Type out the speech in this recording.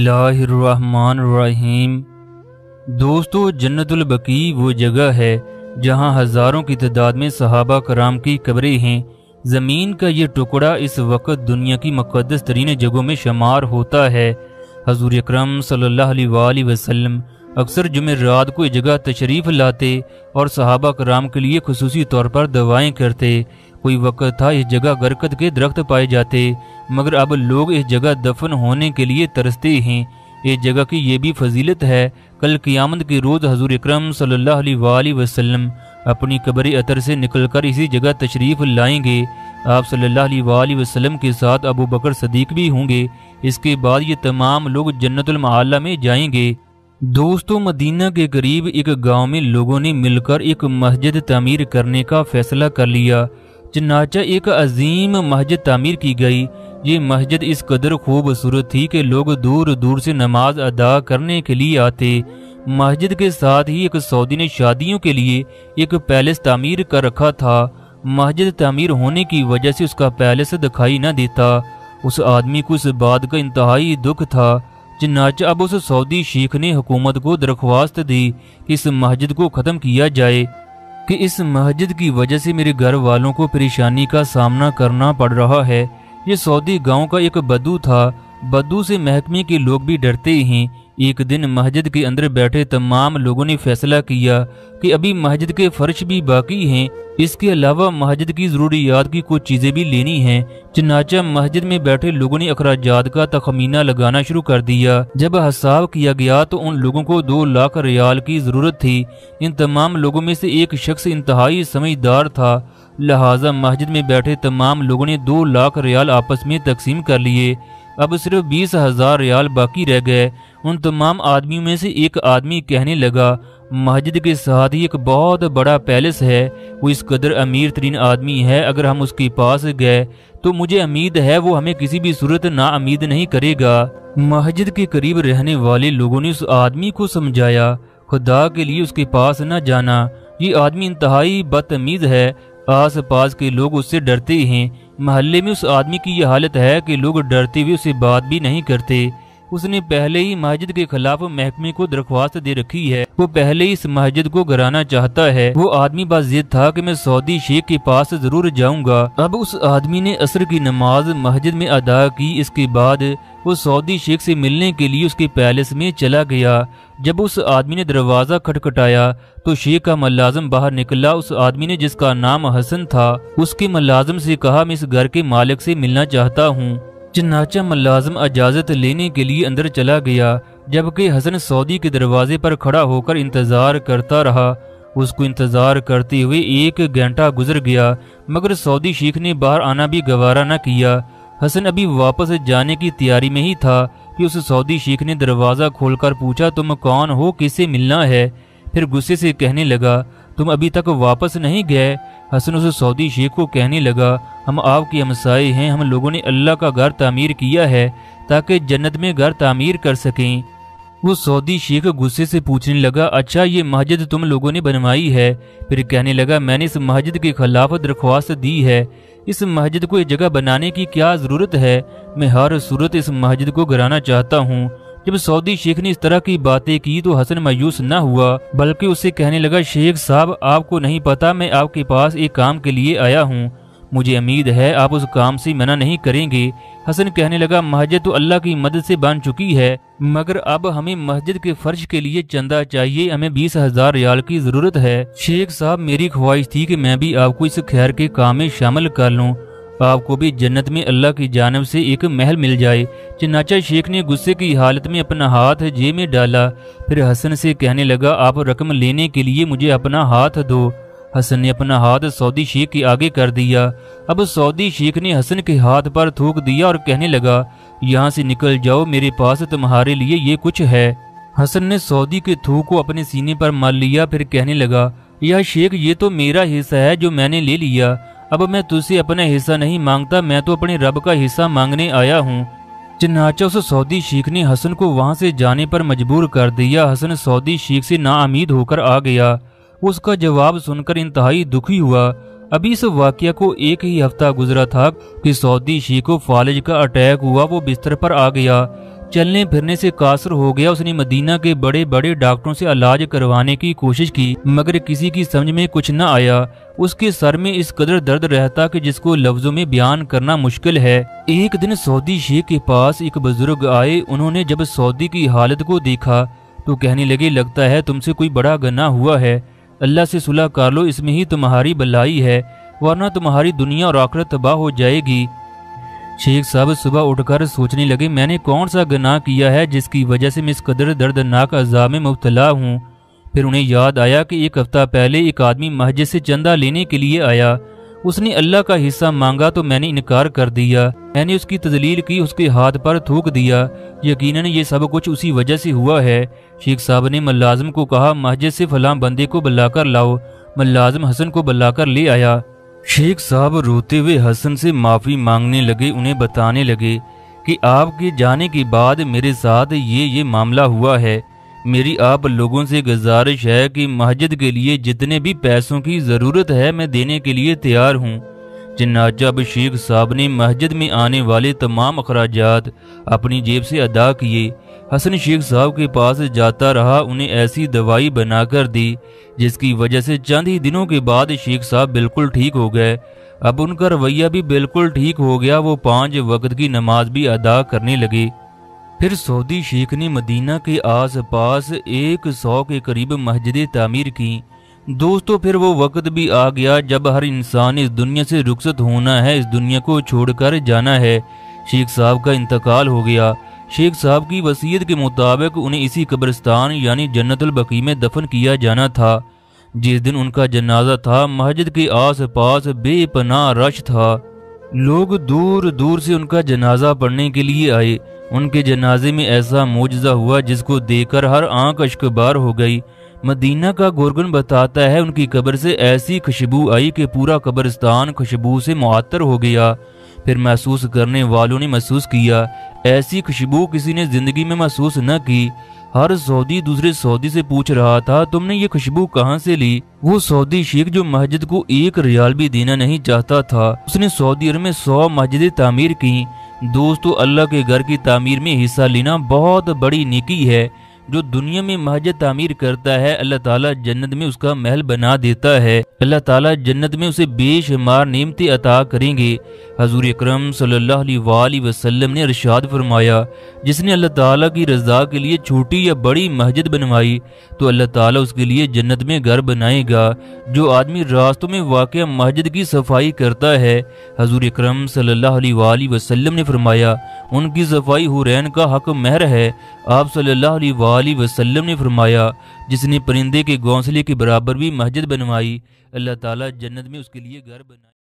बिस्मिल्लाहिर्रहमानिर्रहीम। दोस्तों, जन्नतुल बकी वो जगह है जहां हज़ारों की तादाद में सहाबा कराम की कब्रें हैं। ज़मीन का ये टुकड़ा इस वक्त दुनिया की मुक़द्दस तरीन जगहों में शुमार होता है। हज़ूर अकरम सल्लल्लाहु अलैहि वसल्लम अक्सर जुमेरात को ये जगह तशरीफ़ लाते और सहाबा कराम के लिए खुसूसी तौर पर दुआएं करते। कोई वक्त था इस जगह बरकत के दरख्त पाए जाते, मगर अब लोग इस जगह दफन होने के लिए तरसते हैं। इस जगह की ये भी फजीलत है, कल क़यामत के रोज़ हज़ूर अकरम सल्लल्लाहु अलैहि वसल्लम अपनी कब्र अतर से निकलकर इसी जगह तशरीफ़ लाएंगे। आप सल्लल्लाहु अलैहि वसल्लम के साथ अबू बकर सदीक भी होंगे। इसके बाद ये तमाम लोग जन्नतुल मआला में जाएंगे। दोस्तों, मदीना के करीब एक गांव में लोगों ने मिलकर एक मस्जिद तामीर करने का फैसला कर लिया। चनाचा एक अजीम मस्जिद तामीर की गई। ये मस्जिद इस कदर खूबसूरत थी कि लोग दूर दूर से नमाज अदा करने के लिए आते। मस्जिद के साथ ही एक सऊदी ने शादियों के लिए एक पैलेस तामीर कर रखा था। मस्जिद तामीर होने की वजह से उसका पैलेस दिखाई न देता। उस आदमी को इस बात का इंतहाई दुख था। चनाचा अब उस सऊदी शेख ने हुकूमत को दरख्वास्त दी कि इस मस्जिद को ख़त्म किया जाए, कि इस मस्जिद की वजह से मेरे घर वालों को परेशानी का सामना करना पड़ रहा है। ये सऊदी गांव का एक बद्दू था। बद्दू से महकमे के लोग भी डरते हैं। एक दिन मस्जिद के अंदर बैठे तमाम लोगों ने फैसला किया कि अभी मस्जिद के फर्श भी बाकी हैं, इसके अलावा मस्जिद की ज़रूरियात की कुछ चीज़ें भी लेनी हैं। चनाचा मस्जिद में बैठे लोगों ने अखराजात का तखमीना लगाना शुरू कर दिया। जब हिसाब किया गया तो उन लोगों को 2 लाख रियाल की ज़रूरत थी। इन तमाम लोगों में से एक शख्स इंतहाई समझदार था, लिहाजा मस्जिद में बैठे तमाम लोगों ने 2 लाख रियाल आपस में तकसीम कर लिए। अब सिर्फ 20,000 रियाल बाकी रह गए। उन तमाम आदमियों में से एक आदमी कहने लगा, मस्जिद के साथ ही एक बहुत बड़ा पैलेस है, वो इस कदर अमीर तरीन आदमी है, अगर हम उसके पास गए तो मुझे उम्मीद है वो हमें किसी भी सूरत ना उम्मीद नहीं करेगा। मस्जिद के करीब रहने वाले लोगों ने उस आदमी को समझाया, खुदा के लिए उसके पास न जाना, ये आदमी इंतहाई बदतमीज है, आस पास के लोग उससे डरते हैं। महल्ले में उस आदमी की यह हालत है कि लोग डरते हुए उससे बात भी नहीं करते। उसने पहले ही मस्जिद के खिलाफ महकमे को दरख्वास्त दे रखी है। वो पहले ही इस मस्जिद को गिराना चाहता है। वो आदमी बस जिद था कि मैं सऊदी शेख के पास जरूर जाऊंगा। अब उस आदमी ने असर की नमाज मस्जिद में अदा की। इसके बाद वो सऊदी शेख से मिलने के लिए उसके पैलेस में चला गया। जब उस आदमी ने दरवाजा खटखटाया तो शेख का मुलाजिम बाहर निकला। उस आदमी ने, जिसका नाम हसन था, उसके मुलाजिम से कहा, मैं इस घर के मालिक से मिलना चाहता हूँ। चनाचा मुलाजिम इजाजत लेने के लिए अंदर चला गया, जबकि हसन सऊदी के दरवाजे पर खड़ा होकर इंतजार करता रहा। उसको इंतजार करते हुए 1 घंटा गुजर गया, मगर सऊदी शेख ने बाहर आना भी गवारा न किया। हसन अभी वापस जाने की तैयारी में ही था कि उस सऊदी शेख ने दरवाज़ा खोलकर पूछा, तुम कौन हो, किससे मिलना है? फिर गुस्से से कहने लगा, तुम अभी तक वापस नहीं गए? हसन उस सऊदी शेख को कहने लगा, हम आपके हमसाए हैं, हम लोगों ने अल्लाह का घर तामीर किया है ताकि जन्नत में घर तामीर कर सकें। वो सऊदी शेख गुस्से से पूछने लगा, अच्छा ये मस्जिद तुम लोगों ने बनवाई है? फिर कहने लगा, मैंने इस मस्जिद के खिलाफ दरख्वास्त दी है। इस मस्जिद को एक जगह बनाने की क्या ज़रूरत है? मैं हर सूरत इस मस्जिद को गिराना चाहता हूँ। जब सऊदी शेख ने इस तरह की बातें की तो हसन मायूस न हुआ, बल्कि उससे कहने लगा, शेख साहब, आपको नहीं पता मैं आपके पास एक काम के लिए आया हूँ, मुझे उम्मीद है आप उस काम से मना नहीं करेंगे। हसन कहने लगा, मस्जिद तो अल्लाह की मदद से बन चुकी है, मगर अब हमें मस्जिद के फर्श के लिए चंदा चाहिए, हमें 20,000 रियाल की जरूरत है। शेख साहब, मेरी ख्वाहिश थी कि मैं भी आपको इस खैर के काम में शामिल कर लूँ, आपको भी जन्नत में अल्लाह की जानिब से एक महल मिल जाए। चनाचा शेख ने गुस्से की हालत में अपना हाथ जेब में डाला। फिर हसन से कहने लगा, आप रकम लेने के लिए मुझे अपना हाथ दो। हसन ने अपना हाथ सऊदी शेख के आगे कर दिया। अब सऊदी शेख ने हसन के हाथ पर थूक दिया और कहने लगा, यहाँ से निकल जाओ, मेरे पास तुम्हारे लिए ये कुछ है। हसन ने सऊदी के थूक को अपने सीने पर मल लिया। फिर कहने लगा, यह शेख, ये तो मेरा हिस्सा है जो मैंने ले लिया, अब मैं तुझसे अपना हिस्सा नहीं मांगता, मैं तो अपने रब का हिस्सा मांगने आया हूँ। चनाचा उस सऊदी शेख ने हसन को वहाँ से जाने पर मजबूर कर दिया। हसन सऊदी शेख से नाउम्मीद होकर आ गया। उसका जवाब सुनकर इंतहाई दुखी हुआ। अभी इस वाकया को 1 ही हफ्ता गुजरा था कि सऊदी शेख को फालिज का अटैक हुआ। वो बिस्तर पर आ गया। चलने फिरने से कासर हो गया। उसने मदीना के बड़े बड़े डॉक्टरों से इलाज करवाने की कोशिश की मगर किसी की समझ में कुछ न आया। उसके सर में इस कदर दर्द रहता कि जिसको लफ्जों में बयान करना मुश्किल है। एक दिन सऊदी शेख के पास एक बुजुर्ग आए। उन्होंने जब सऊदी की हालत को देखा तो कहने लगे, लगता है तुमसे कोई बड़ा गुनाह हुआ है, अल्लाह से सुलह कर लो, इसमें ही तुम्हारी भलाई है, वरना तुम्हारी दुनिया और आखिरत तबाह हो जाएगी। शेख साहब सुबह उठकर सोचने लगे, मैंने कौन सा गुनाह किया है जिसकी वजह से मैं इस कदर दर्दनाक अज़ाब में मुब्तला हूँ। फिर उन्हें याद आया कि एक हफ्ता पहले एक आदमी मस्जिद से चंदा लेने के लिए आया। उसने अल्लाह का हिस्सा मांगा तो मैंने इनकार कर दिया। मैंने उसकी तजलील की, उसके हाथ पर थूक दिया। यकीनन ये सब कुछ उसी वजह से हुआ है। शेख साहब ने मुलाजिम को कहा, मस्जिद से फलां बंदे को बुलाकर लाओ। मुलाजिम हसन को बुलाकर ले आया। शेख साहब रोते हुए हसन से माफ़ी मांगने लगे। उन्हें बताने लगे कि आपके जाने के बाद मेरे साथ ये मामला हुआ है। मेरी आप लोगों से गुजारिश है कि मस्जिद के लिए जितने भी पैसों की ज़रूरत है मैं देने के लिए तैयार हूँ। चनाचा अब शेख साहब ने मस्जिद में आने वाले तमाम अखराजात अपनी जेब से अदा किए। हसन शेख साहब के पास जाता रहा, उन्हें ऐसी दवाई बनाकर दी जिसकी वजह से चंद ही दिनों के बाद शेख साहब बिल्कुल ठीक हो गए। अब उनका रवैया भी बिल्कुल ठीक हो गया। वो 5 वक्त की नमाज भी अदा करने लगे। फिर सऊदी शेख ने मदीना के आस पास 100 के करीब मस्जिदें तामीर की। दोस्तों फिर वो वक्त भी आ गया जब हर इंसान इस दुनिया से रुखसत होना है, इस दुनिया को छोड़कर जाना है। शेख साहब का इंतकाल हो गया। शेख साहब की वसीयत के मुताबिक उन्हें इसी कब्रिस्तान यानी जन्नतुल बकी में दफन किया जाना था। जिस दिन उनका जनाजा था मस्जिद के आस पास बेपनाह रश था। लोग दूर दूर से उनका जनाजा पढ़ने के लिए आए। उनके जनाजे में ऐसा मोजज़ा हुआ जिसको देखकर हर आंख अश्कबार हो गई। मदीना का गोरगन बताता है उनकी कब्र से ऐसी खुशबू आई कि पूरा कब्रिस्तान खुशबू से मुअत्तर हो गया। फिर महसूस करने वालों ने महसूस किया, ऐसी खुशबू किसी ने जिंदगी में महसूस न की। हर सऊदी दूसरे सऊदी से पूछ रहा था, तुमने ये खुशबू कहाँ से ली? वो सऊदी शेख जो मस्जिद को 1 रियाल भी देना नहीं चाहता था, उसने सऊदी अरब में 100 मस्जिदें तामीर की। दोस्तों अल्लाह के घर की तामीर में हिस्सा लेना बहुत बड़ी नेकी है। जो दुनिया में मस्जिद तामीर करता है अल्लाह ताला जन्नत में उसका महल बना देता है। अल्लाह ताला जन्नत में उसे बेशुमार नेमतें अता करेंगे। हजूर अकरम सल्लल्लाहु अलैहि वसल्लम ने इरशाद फरमाया, जिसने अल्लाह ताला की रज़ा के लिए छोटी या बड़ी मस्जिद बनवाई तो अल्लाह ताला उसके लिए जन्नत में घर बनाएगा। जो आदमी रास्तों में वाक़या मस्जिद की सफाई करता है, हजूर अकरम सल्लल्लाहु अलैहि वसल्लम ने फरमाया, उनकी सफाई हुरैन का हक महर है। आप सल्लल्लाहु अलैहि वसल्लम ने फरमाया, जिसने परिंदे के घोंसले के बराबर भी मस्जिद बनवाई अल्लाह ताला जन्नत में उसके लिए घर बनाए।